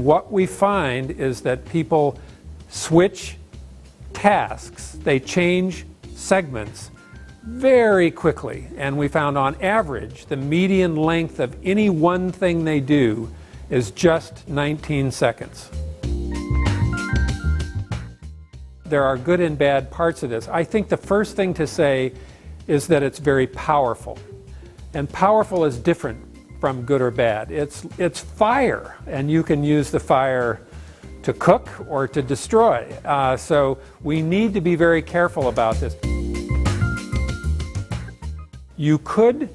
what we find is that people switch tasks, they change segments very quickly. And we found on average, the median length of any one thing they do is just 19 seconds. There are good and bad parts of this. I think the first thing to say is that it's very powerful. And powerful is different from good or bad. It's fire, and you can use the fire to cook or to destroy. So we need to be very careful about this. You could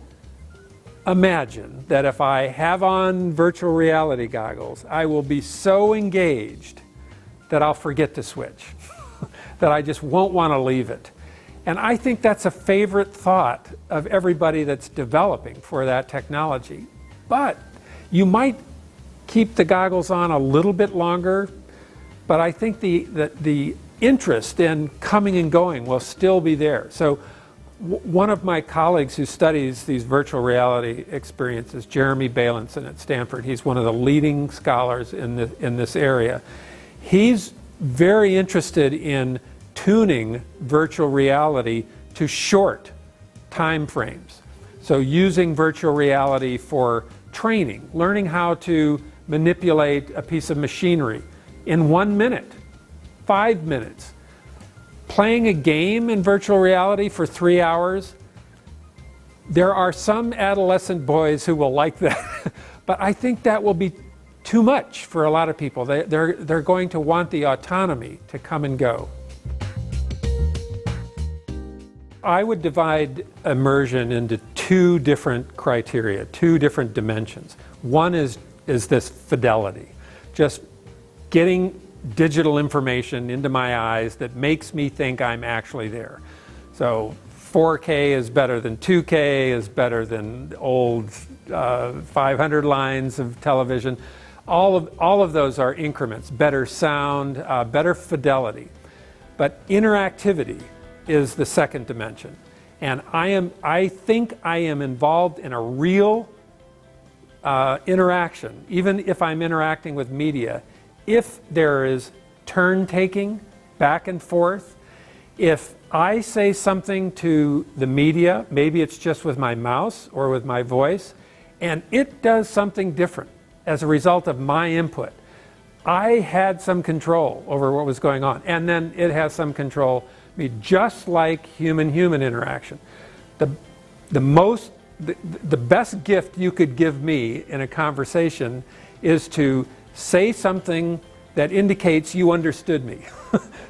imagine that if I have on virtual reality goggles, I will be so engaged that I'll forget to switch, that I just won't want to leave it. And I think that's a favorite thought of everybody that's developing for that technology. But you might keep the goggles on a little bit longer, but I think the interest in coming and going will still be there. So one of my colleagues who studies these virtual reality experiences, Jeremy Bailenson at Stanford, he's one of the leading scholars in this area. He's very interested in tuning virtual reality to short time frames. So using virtual reality for training, learning how to manipulate a piece of machinery in 1 minute, 5 minutes. Playing a game in virtual reality for 3 hours, there are some adolescent boys who will like that, but I think that will be too much for a lot of people. They're going to want the autonomy to come and go. I would divide immersion into two different criteria, two different dimensions. One is this fidelity, just getting digital information into my eyes that makes me think I'm actually there. So 4K is better than 2K, is better than old 500 lines of television. All of those are increments, better sound, better fidelity. But interactivity is the second dimension. And I think I am involved in a real interaction, even if I'm interacting with media, if there is turn taking back and forth. If I say something to the media, maybe it's just with my mouse or with my voice, and it does something different as a result of my input, I had some control over what was going on, and then it has some control, just like human-human interaction. The best gift you could give me in a conversation is to say something that indicates you understood me.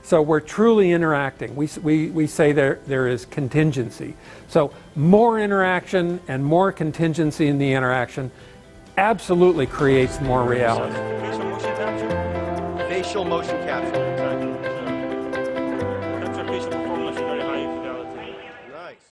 So we're truly interacting. We say there is contingency. So more interaction and more contingency in the interaction absolutely creates more reality. Facial motion capture.